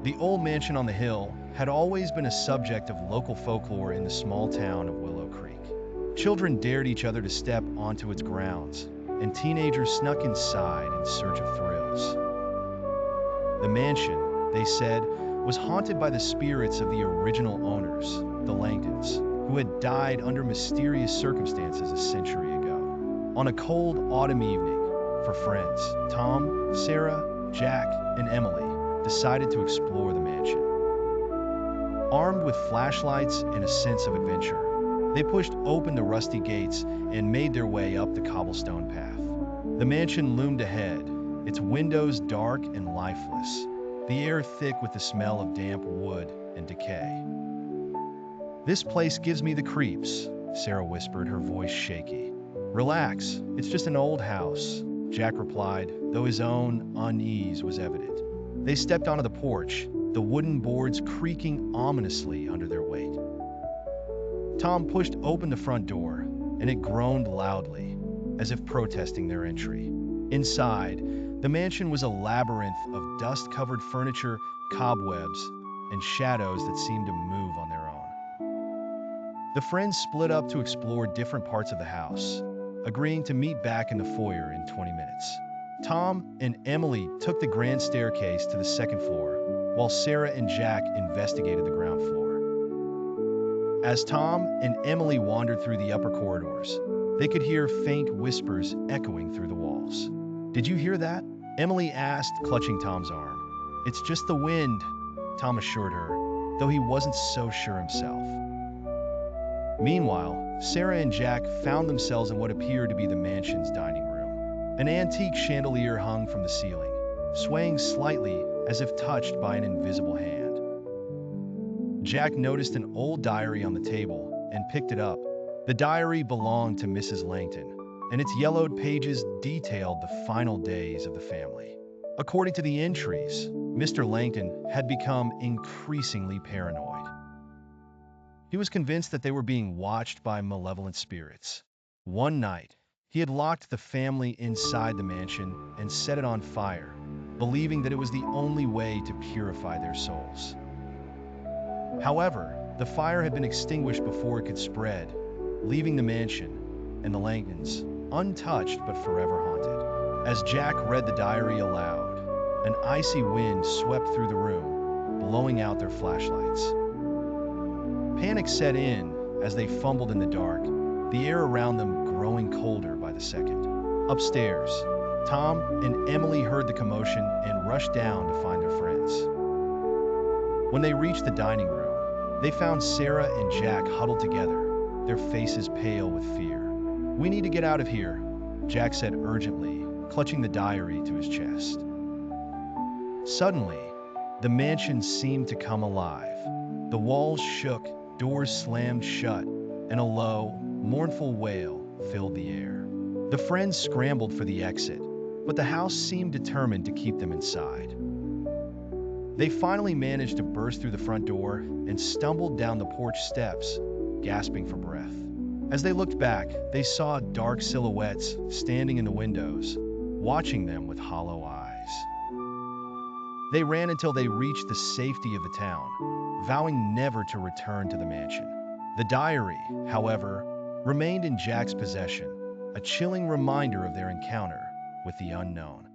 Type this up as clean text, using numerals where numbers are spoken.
The old mansion on the hill had always been a subject of local folklore in the small town of Willow Creek. Children dared each other to step onto its grounds, and teenagers snuck inside in search of thrills. The mansion, they said, was haunted by the spirits of the original owners, the Langtons, who had died under mysterious circumstances a century ago. On a cold autumn evening, for friends, Tom, Sarah, Jack, and Emily decided to explore the mansion. Armed with flashlights and a sense of adventure, they pushed open the rusty gates and made their way up the cobblestone path. The mansion loomed ahead, its windows dark and lifeless, the air thick with the smell of damp wood and decay. "This place gives me the creeps," Sarah whispered, her voice shaky. "Relax, it's just an old house," Jack replied, though his own unease was evident. They stepped onto the porch, the wooden boards creaking ominously under their weight. Tom pushed open the front door, and it groaned loudly, as if protesting their entry. Inside, the mansion was a labyrinth of dust-covered furniture, cobwebs, and shadows that seemed to move on their own. The friends split up to explore different parts of the house, agreeing to meet back in the foyer in 20 minutes. Tom and Emily took the grand staircase to the second floor, while Sarah and Jack investigated the ground floor. As Tom and Emily wandered through the upper corridors, they could hear faint whispers echoing through the walls. "Did you hear that?" Emily asked, clutching Tom's arm. "It's just the wind," Tom assured her, though he wasn't so sure himself. Meanwhile, Sarah and Jack found themselves in what appeared to be the mansion's dining room. An antique chandelier hung from the ceiling, swaying slightly as if touched by an invisible hand. Jack noticed an old diary on the table and picked it up. The diary belonged to Mrs. Langton, and its yellowed pages detailed the final days of the family. According to the entries, Mr. Langton had become increasingly paranoid. He was convinced that they were being watched by malevolent spirits. One night, he had locked the family inside the mansion and set it on fire, believing that it was the only way to purify their souls. However, the fire had been extinguished before it could spread, leaving the mansion and the Langtons untouched but forever haunted. As Jack read the diary aloud, an icy wind swept through the room, blowing out their flashlights. Panic set in as they fumbled in the dark, the air around them growing colder by the second. Upstairs, Tom and Emily heard the commotion and rushed down to find their friends. When they reached the dining room, they found Sarah and Jack huddled together, their faces pale with fear. "We need to get out of here," Jack said urgently, clutching the diary to his chest. Suddenly, the mansion seemed to come alive. The walls shook, doors slammed shut, and a low, mournful wail filled the air. The friends scrambled for the exit, but the house seemed determined to keep them inside. They finally managed to burst through the front door and stumbled down the porch steps, gasping for breath. As they looked back, they saw dark silhouettes standing in the windows, watching them with hollow eyes. They ran until they reached the safety of the town, vowing never to return to the mansion. The diary, however, remained in Jack's possession, a chilling reminder of their encounter with the unknown.